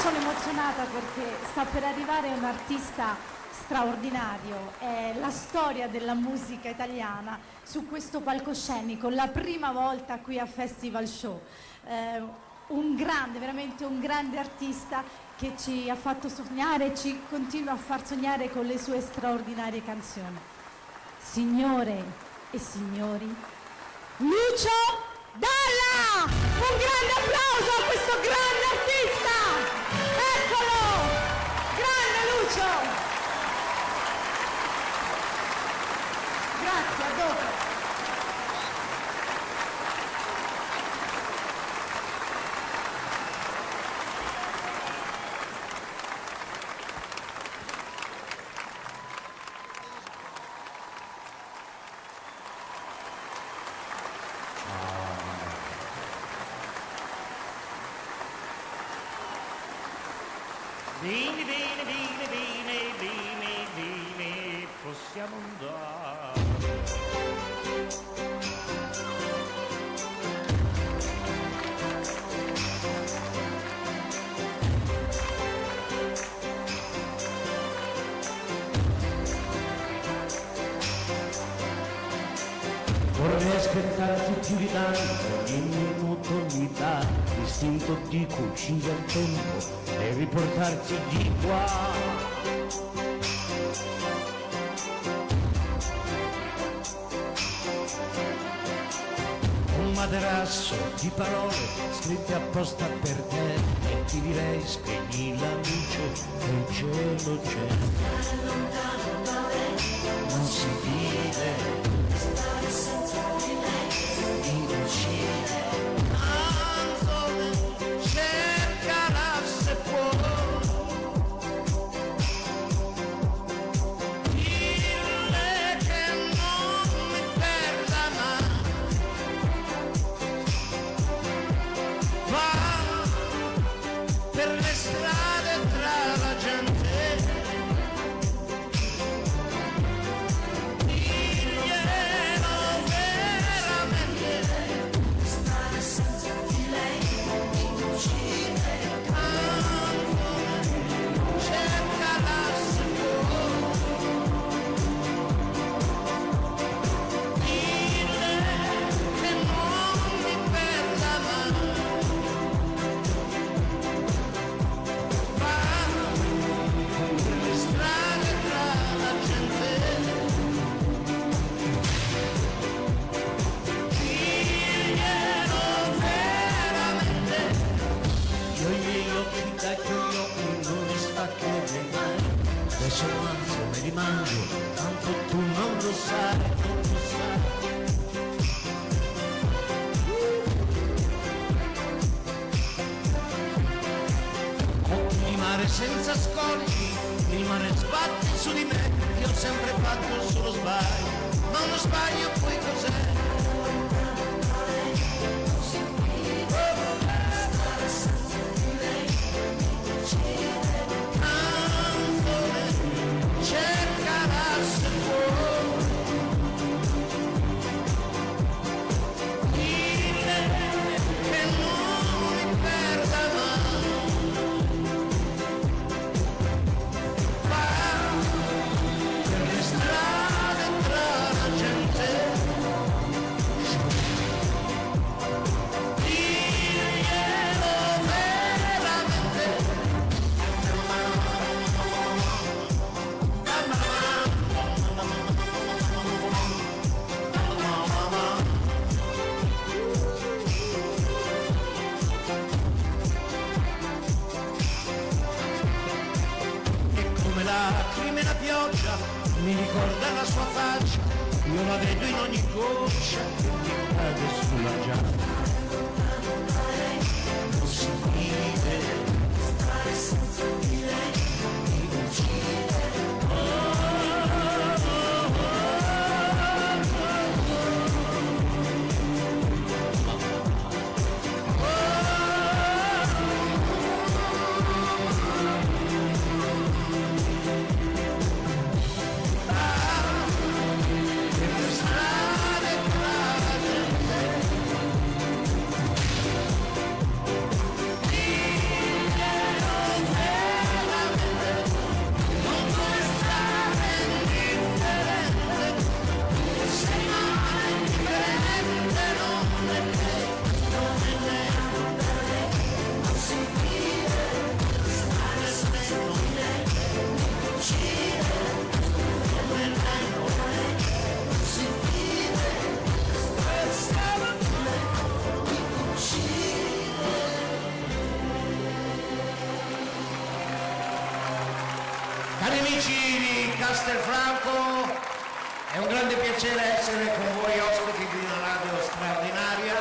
sono emozionata perché sta per arrivare un artista straordinario, è la storia della musica italiana su questo palcoscenico, la prima volta qui a Festival Show. Un grande, veramente un grande artista che ci ha fatto sognare e ci continua a far sognare con le sue straordinarie canzoni. Signore e signori, Lucio Dalla! Un grande applauso a questo grande artista! Eccolo! Grande Lucio! Grazie, a dopo. Vieni, vieni, vieni, vieni, vieni, vieni, possiamo andare. Vorrei aspettarti più di tanto, ogni minuto mi dà l'istinto di cucire il tempo e riportarti di qua. Un materasso di parole scritte apposta per te e ti direi spegni la luce che il cielo c'è. Non si vive di uccide, tanto cercherà se può. Dille che non mi perda mai. Va per le strade tra la gente. Adesso avanzo, me li mangio, tanto tu non lo sai, non lo sai. Occhi di mare senza scogli, il mare sbatte su di me, che ho sempre fatto solo sbaglio, ma uno sbaglio poi cos'è? Cercarà se può. Dille che non mi perda mai. Va per le strade tra la gente. Diglielo veramente. Lacrime e la pioggia mi ricorda la sua faccia, io la vedo in ogni goccia che mi cade sulla giacca. Non si vive stare senza di lei, mi uccide. Cari amici di Castelfranco, è un grande piacere essere con voi ospiti di una radio straordinaria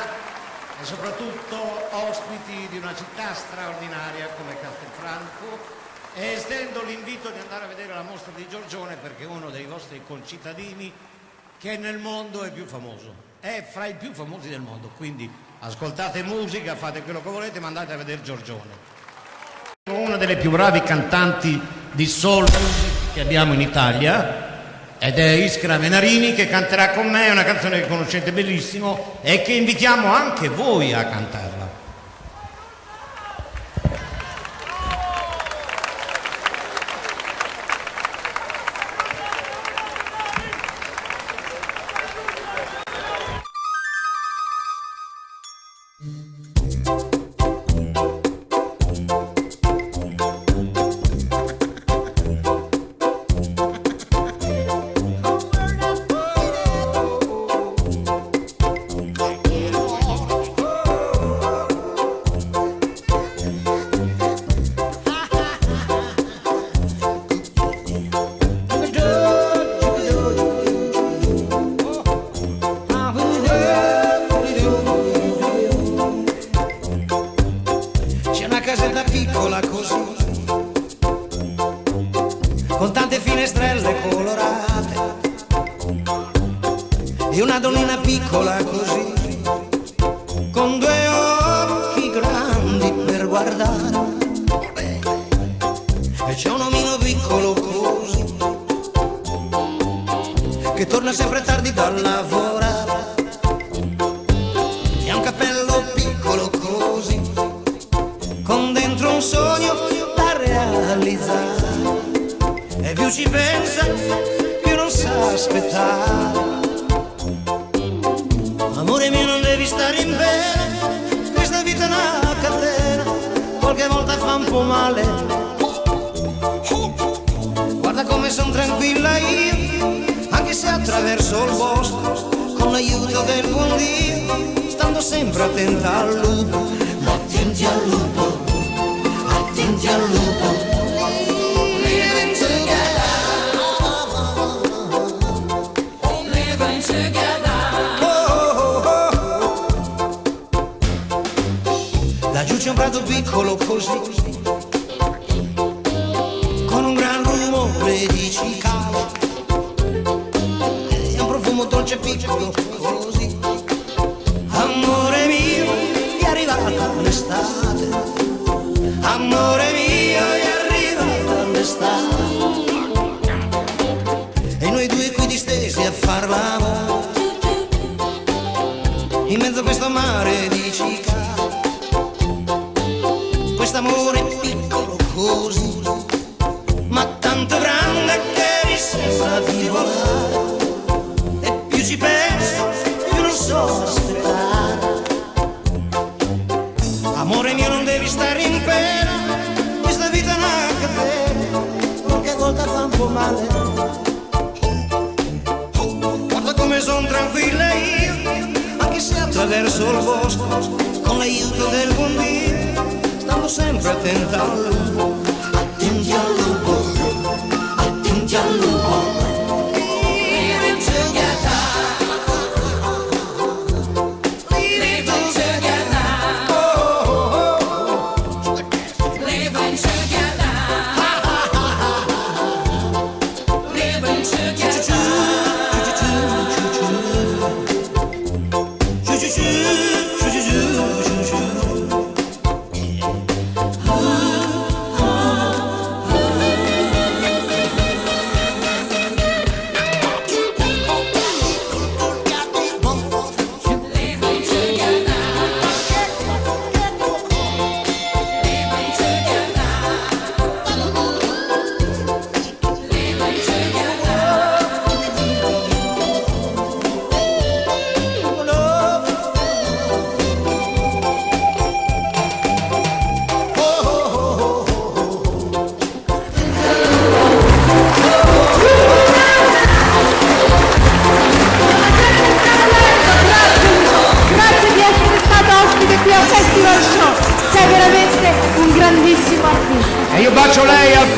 e soprattutto ospiti di una città straordinaria come Castelfranco, e estendo l'invito di andare a vedere la mostra di Giorgione, perché è uno dei vostri concittadini che nel mondo è più famoso, è fra i più famosi del mondo, quindi ascoltate musica, fate quello che volete, ma andate a vedere Giorgione. Una delle più bravi cantanti di soul che abbiamo in Italia, ed è Iskra Menarini, che canterà con me una canzone che conoscete benissimo e che invitiamo anche voi a cantarla.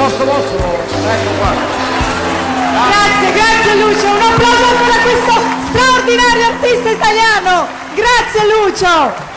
posto vostro, ecco qua. Grazie Lucio, un applauso per questo straordinario artista italiano. Grazie Lucio.